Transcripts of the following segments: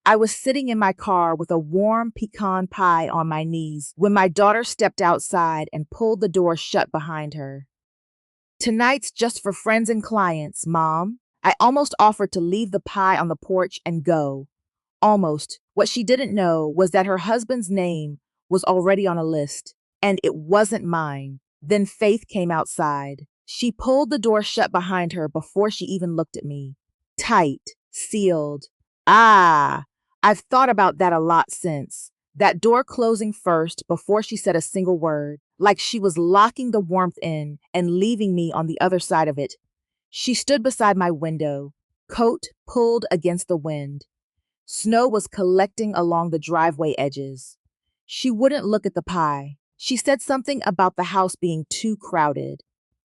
I was sitting in my car with a warm pecan pie on my knees when my daughter stepped outside and pulled the door shut behind her. "Tonight's just for friends and clients, Mom." I almost offered to leave the pie on the porch and go. Almost. What she didn't know was that her husband's name was already on a list, and it wasn't mine. Then Faith came outside. She pulled the door shut behind her before she even looked at me. Tight, sealed. Ah, I've thought about that a lot since. That door closing first before she said a single word, like she was locking the warmth in and leaving me on the other side of it. She stood beside my window, coat pulled against the wind. Snow was collecting along the driveway edges. She wouldn't look at the pie. She said something about the house being too crowded.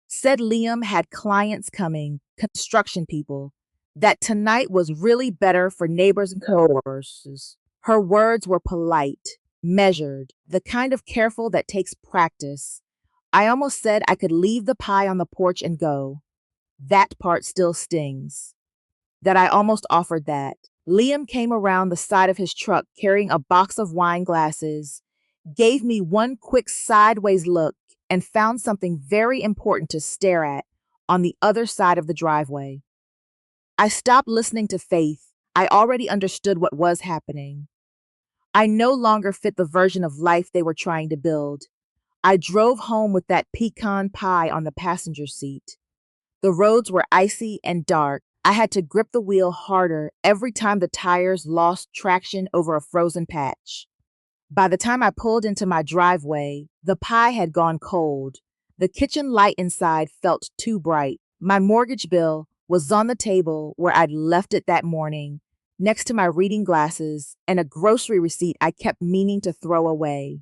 Said Liam had clients coming, construction people, that tonight was really better for neighbors and coworkers. Her words were polite, measured, the kind of careful that takes practice. I almost said I could leave the pie on the porch and go. That part still stings. That I almost offered that. Liam came around the side of his truck carrying a box of wine glasses, gave me one quick sideways look, and found something very important to stare at on the other side of the driveway. I stopped listening to Faith. I already understood what was happening. I no longer fit the version of life they were trying to build. I drove home with that pecan pie on the passenger seat. The roads were icy and dark. I had to grip the wheel harder every time the tires lost traction over a frozen patch. By the time I pulled into my driveway, the pie had gone cold. The kitchen light inside felt too bright. My mortgage bill was on the table where I'd left it that morning, next to my reading glasses and a grocery receipt I kept meaning to throw away.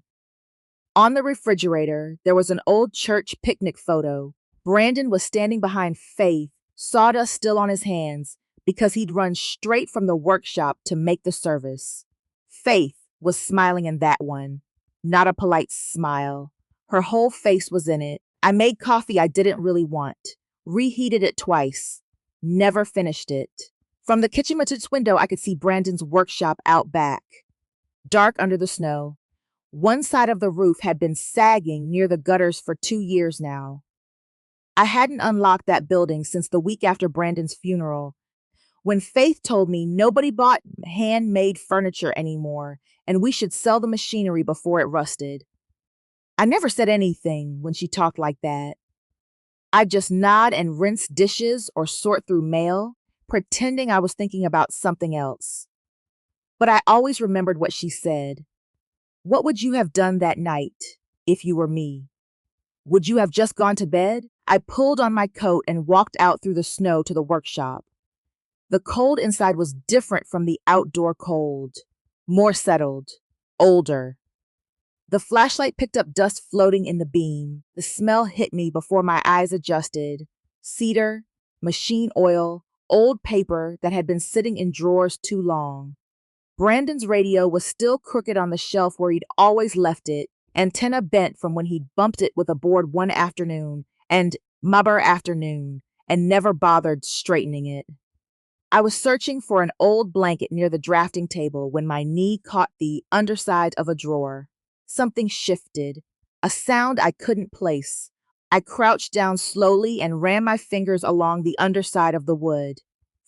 On the refrigerator, there was an old church picnic photo. Brandon was standing behind Faith, sawdust still on his hands, because he'd run straight from the workshop to make the service. Faith was smiling in that one, not a polite smile. Her whole face was in it. I made coffee I didn't really want, reheated it twice, never finished it. From the kitchen's window, I could see Brandon's workshop out back, dark under the snow. One side of the roof had been sagging near the gutters for 2 years now. I hadn't unlocked that building since the week after Brandon's funeral, when Faith told me nobody bought handmade furniture anymore and we should sell the machinery before it rusted. I never said anything when she talked like that. I'd just nod and rinse dishes or sort through mail, pretending I was thinking about something else. But I always remembered what she said. What would you have done that night if you were me? Would you have just gone to bed? I pulled on my coat and walked out through the snow to the workshop. The cold inside was different from the outdoor cold, more settled, older. The flashlight picked up dust floating in the beam. The smell hit me before my eyes adjusted. Cedar, machine oil, old paper that had been sitting in drawers too long. Brandon's radio was still crooked on the shelf where he'd always left it, antenna bent from when he'd bumped it with a board one afternoon, and mubber afternoon, and never bothered straightening it. I was searching for an old blanket near the drafting table when my knee caught the underside of a drawer. Something shifted, a sound I couldn't place. I crouched down slowly and ran my fingers along the underside of the wood.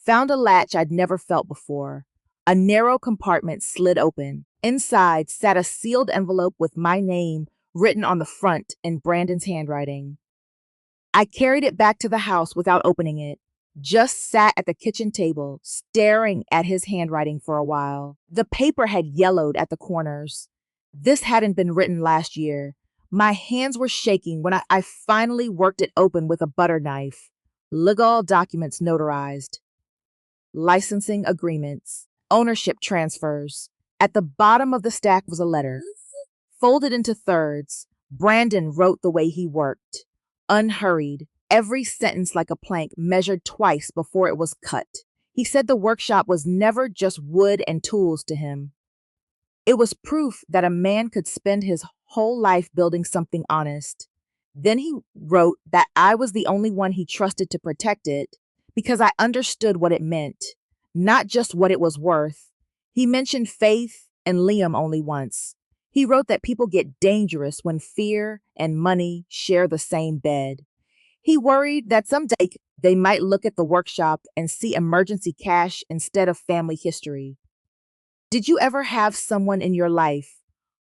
Found a latch I'd never felt before. A narrow compartment slid open. Inside sat a sealed envelope with my name written on the front in Brandon's handwriting. I carried it back to the house without opening it. Just sat at the kitchen table, staring at his handwriting for a while. The paper had yellowed at the corners. This hadn't been written last year. My hands were shaking when I finally worked it open with a butter knife. Legal documents notarized. Licensing agreements. Ownership transfers. At the bottom of the stack was a letter. Folded into thirds, Brandon wrote the way he worked. Unhurried, every sentence like a plank measured twice before it was cut. He said the workshop was never just wood and tools to him. It was proof that a man could spend his whole life building something honest. Then he wrote that I was the only one he trusted to protect it because I understood what it meant, not just what it was worth. He mentioned Faith and Liam only once. He wrote that people get dangerous when fear and money share the same bed. He worried that someday they might look at the workshop and see emergency cash instead of family history. Did you ever have someone in your life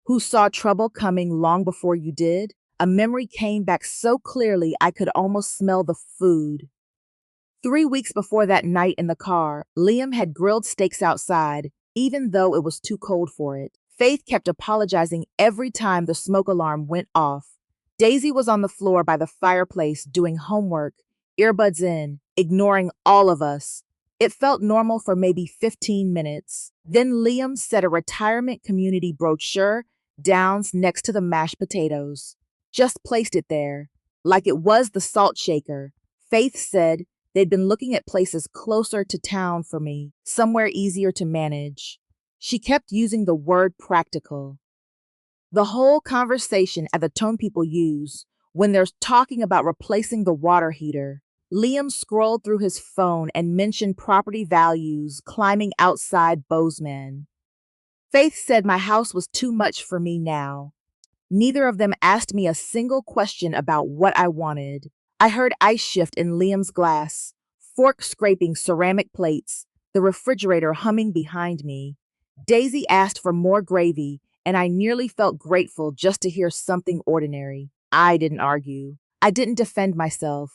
who saw trouble coming long before you did? A memory came back so clearly I could almost smell the food. 3 weeks before that night in the car, Liam had grilled steaks outside, even though it was too cold for it. Faith kept apologizing every time the smoke alarm went off. Daisy was on the floor by the fireplace doing homework, earbuds in, ignoring all of us. It felt normal for maybe 15 minutes. Then Liam set a retirement community brochure down next to the mashed potatoes. Just placed it there, like it was the salt shaker. Faith said they'd been looking at places closer to town for me, somewhere easier to manage. She kept using the word practical. The whole conversation at the tone people use when they're talking about replacing the water heater. Liam scrolled through his phone and mentioned property values climbing outside Bozeman. Faith said my house was too much for me now. Neither of them asked me a single question about what I wanted. I heard ice shift in Liam's glass, fork scraping ceramic plates, the refrigerator humming behind me. Daisy asked for more gravy, and I nearly felt grateful just to hear something ordinary. I didn't argue. I didn't defend myself.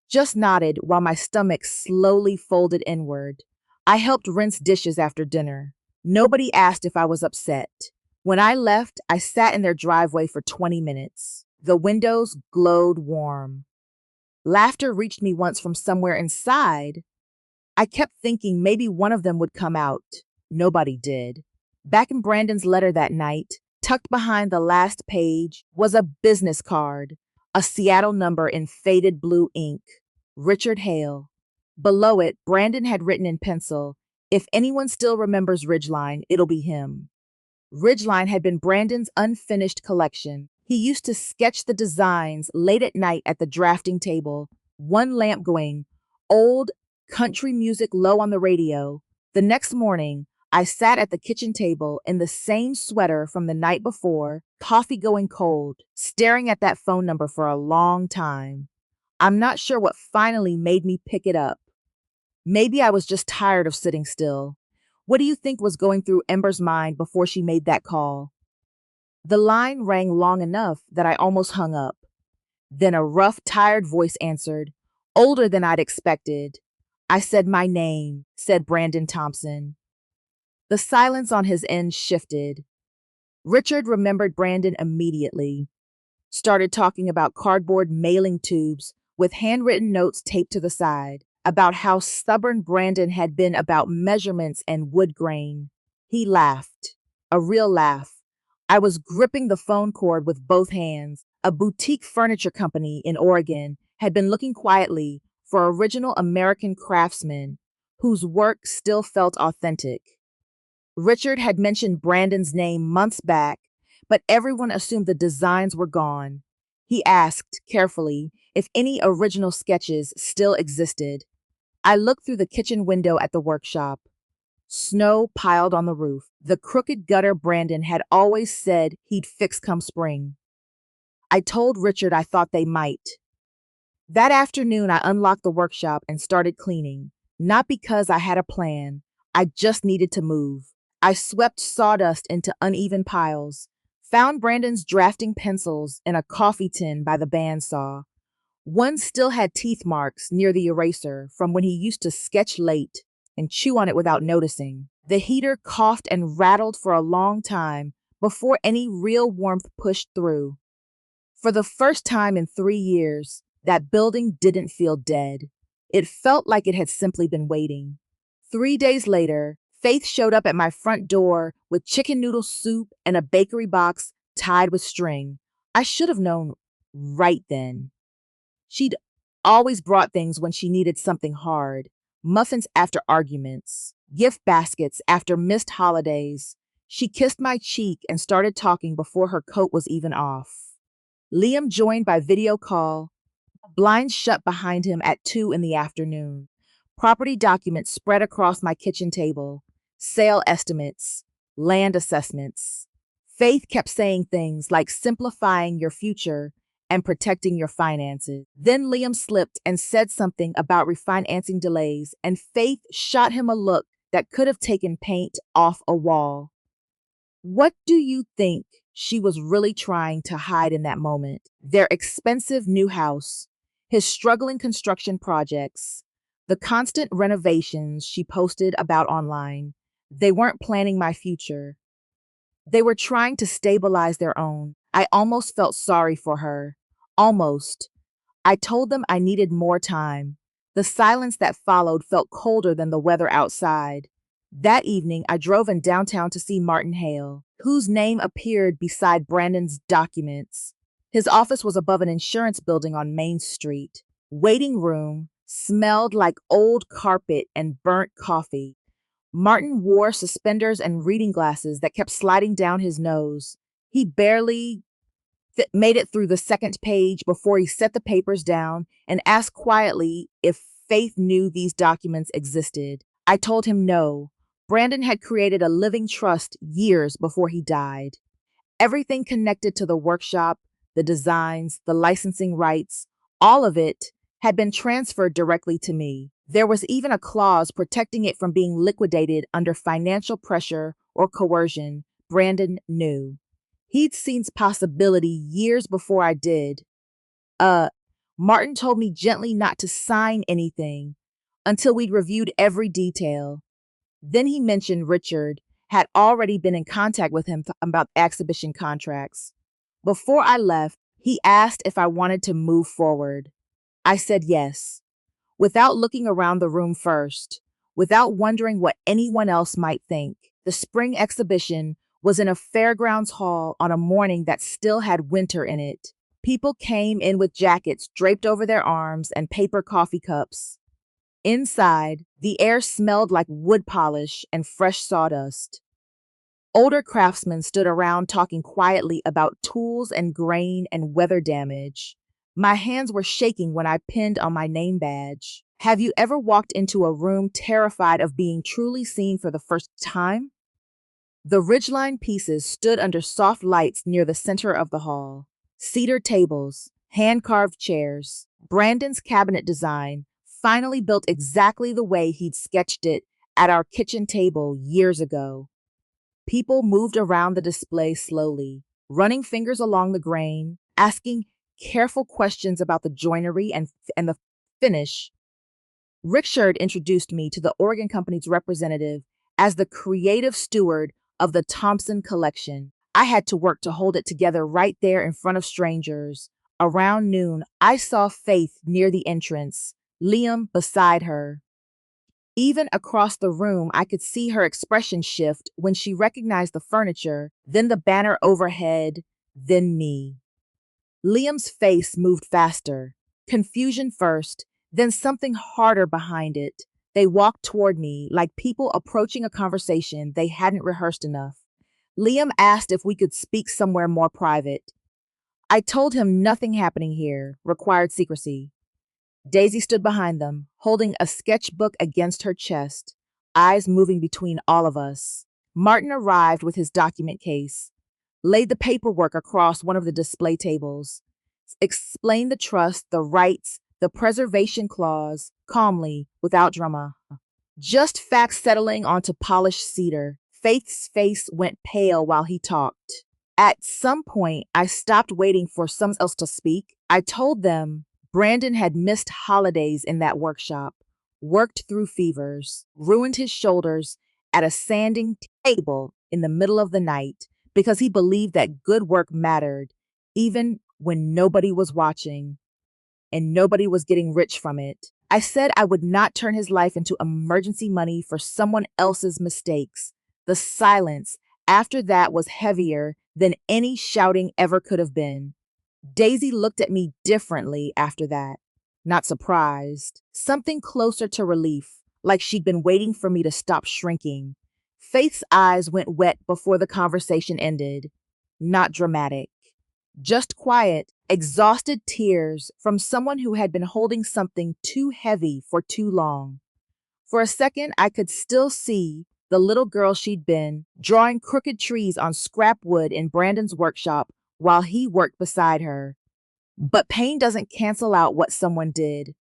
Just nodded while my stomach slowly folded inward. I helped rinse dishes after dinner. Nobody asked if I was upset. When I left, I sat in their driveway for 20 minutes. The windows glowed warm. Laughter reached me once from somewhere inside. I kept thinking maybe one of them would come out. Nobody did. Back in Brandon's letter that night, tucked behind the last page, was a business card, a Seattle number in faded blue ink. Richard Hale. Below it, Brandon had written in pencil, "If anyone still remembers Ridgeline, it'll be him." Ridgeline had been Brandon's unfinished collection. He used to sketch the designs late at night at the drafting table, one lamp going, old country music low on the radio. The next morning, I sat at the kitchen table in the same sweater from the night before, coffee going cold, staring at that phone number for a long time. I'm not sure what finally made me pick it up. Maybe I was just tired of sitting still. What do you think was going through Ember's mind before she made that call? The line rang long enough that I almost hung up. Then a rough, tired voice answered, older than I'd expected. I said my name, said Brandon Thompson. The silence on his end shifted. Richard remembered Brandon immediately. Started talking about cardboard mailing tubes with handwritten notes taped to the side, about how stubborn Brandon had been about measurements and wood grain. He laughed, a real laugh. I was gripping the phone cord with both hands. A boutique furniture company in Oregon had been looking quietly for original American craftsmen whose work still felt authentic. Richard had mentioned Brandon's name months back, but everyone assumed the designs were gone. He asked, carefully, if any original sketches still existed. I looked through the kitchen window at the workshop. Snow piled on the roof, the crooked gutter Brandon had always said he'd fix come spring. I told Richard I thought they might. That afternoon, I unlocked the workshop and started cleaning, not because I had a plan. I just needed to move. I swept sawdust into uneven piles, found Brandon's drafting pencils in a coffee tin by the bandsaw. One still had teeth marks near the eraser from when he used to sketch late and chew on it without noticing. The heater coughed and rattled for a long time before any real warmth pushed through. For the first time in 3 years, that building didn't feel dead. It felt like it had simply been waiting. 3 days later, Faith showed up at my front door with chicken noodle soup and a bakery box tied with string. I should have known right then. She'd always brought things when she needed something hard. Muffins after arguments, gift baskets after missed holidays. She kissed my cheek and started talking before her coat was even off. Liam joined by video call, blinds shut behind him at 2 in the afternoon. Property documents spread across my kitchen table. sale estimates, land assessments. Faith kept saying things like simplifying your future and protecting your finances. Then Liam slipped and said something about refinancing delays, and Faith shot him a look that could have taken paint off a wall. What do you think she was really trying to hide in that moment? Their expensive new house, his struggling construction projects, the constant renovations she posted about online. They weren't planning my future. They were trying to stabilize their own. I almost felt sorry for her. Almost. I told them I needed more time. The silence that followed felt colder than the weather outside. That evening, I drove in downtown to see Martin Hale, whose name appeared beside Brandon's documents. His office was above an insurance building on Main Street. Waiting room smelled like old carpet and burnt coffee. Martin wore suspenders and reading glasses that kept sliding down his nose. He barely made it through the second page before he set the papers down and asked quietly if Faith knew these documents existed. I told him no. Brandon had created a living trust years before he died. Everything connected to the workshop, the designs, the licensing rights, all of it had been transferred directly to me. There was even a clause protecting it from being liquidated under financial pressure or coercion. Brandon knew. He'd seen possibility years before I did. Martin told me gently not to sign anything until we'd reviewed every detail. Then he mentioned Richard had already been in contact with him about exhibition contracts. Before I left, he asked if I wanted to move forward. I said yes, without looking around the room first, without wondering what anyone else might think. The spring exhibition was in a fairgrounds hall on a morning that still had winter in it. People came in with jackets draped over their arms and paper coffee cups. Inside, the air smelled like wood polish and fresh sawdust. Older craftsmen stood around talking quietly about tools and grain and weather damage. My hands were shaking when I pinned on my name badge. Have you ever walked into a room terrified of being truly seen for the first time? The ridgeline pieces stood under soft lights near the center of the hall. Cedar tables, hand-carved chairs. Brandon's cabinet design, finally built exactly the way he'd sketched it at our kitchen table years ago. People moved around the display slowly, running fingers along the grain, asking careful questions about the joinery and the finish. Richard introduced me to the Oregon Company's representative as the creative steward of the Thompson collection. I had to work to hold it together right there in front of strangers. Around noon, I saw Faith near the entrance, Liam beside her. Even across the room, I could see her expression shift when she recognized the furniture, then the banner overhead, then me. Liam's face moved faster, confusion first, then something harder behind it. They walked toward me like people approaching a conversation they hadn't rehearsed enough. Liam asked if we could speak somewhere more private. I told him nothing happening here required secrecy. Daisy stood behind them, holding a sketchbook against her chest, eyes moving between all of us. Martin arrived with his document case, laid the paperwork across one of the display tables, explained the trust, the rights, the preservation clause, calmly, without drama. Just facts settling onto polished cedar. Faith's face went pale while he talked. At some point, I stopped waiting for someone else to speak. I told them Brandon had missed holidays in that workshop, worked through fevers, ruined his shoulders at a sanding table in the middle of the night because he believed that good work mattered, even when nobody was watching and nobody was getting rich from it. I said I would not turn his life into emergency money for someone else's mistakes. The silence after that was heavier than any shouting ever could have been. Daisy looked at me differently after that, not surprised, something closer to relief, like she'd been waiting for me to stop shrinking. Faith's eyes went wet before the conversation ended, not dramatic, just quiet, exhausted tears from someone who had been holding something too heavy for too long. For a second, I could still see the little girl she'd been, drawing crooked trees on scrap wood in Brandon's workshop while he worked beside her. But pain doesn't cancel out what someone did,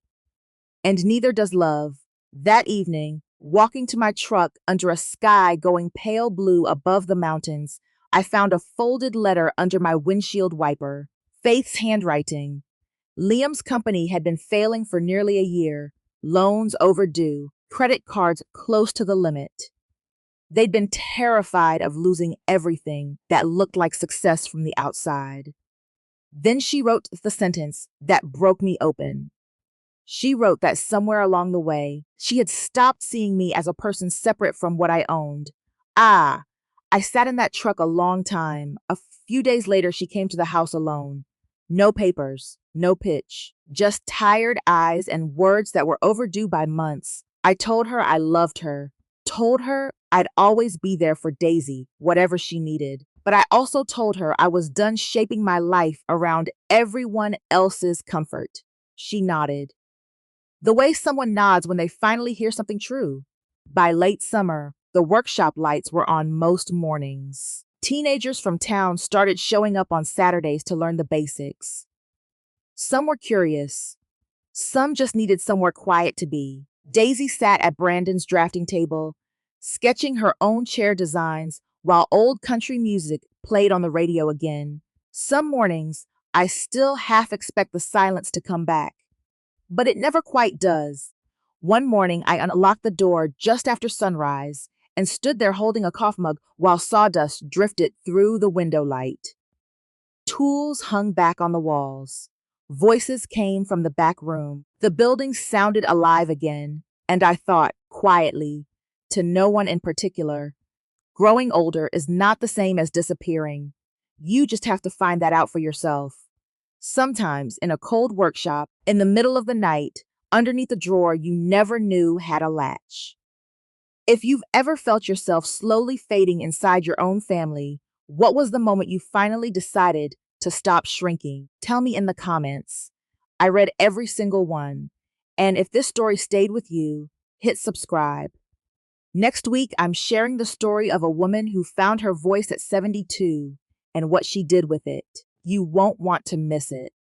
and neither does love. That evening, walking to my truck under a sky going pale blue above the mountains, I found a folded letter under my windshield wiper. Faith's handwriting. Liam's company had been failing for nearly a year, loans overdue, credit cards close to the limit. They'd been terrified of losing everything that looked like success from the outside. Then she wrote the sentence that broke me open. She wrote that somewhere along the way, she had stopped seeing me as a person separate from what I owned. Ah, I sat in that truck a long time. A few days later, she came to the house alone. No papers, no pitch, just tired eyes and words that were overdue by months. I told her I loved her, told her I'd always be there for Daisy, whatever she needed. But I also told her I was done shaping my life around everyone else's comfort. She nodded. The way someone nods when they finally hear something true. By late summer, the workshop lights were on most mornings. Teenagers from town started showing up on Saturdays to learn the basics. Some were curious. Some just needed somewhere quiet to be. Daisy sat at Brandon's drafting table, sketching her own chair designs while old country music played on the radio again. Some mornings, I still half expect the silence to come back. But it never quite does. One morning, I unlocked the door just after sunrise and stood there holding a coffee mug while sawdust drifted through the window light. Tools hung back on the walls. Voices came from the back room. The building sounded alive again, and I thought, quietly, to no one in particular, growing older is not the same as disappearing. You just have to find that out for yourself. Sometimes, in a cold workshop, in the middle of the night, underneath a drawer you never knew had a latch. If you've ever felt yourself slowly fading inside your own family, what was the moment you finally decided to stop shrinking? Tell me in the comments. I read every single one. And if this story stayed with you, hit subscribe. Next week, I'm sharing the story of a woman who found her voice at 72 and what she did with it. You won't want to miss it.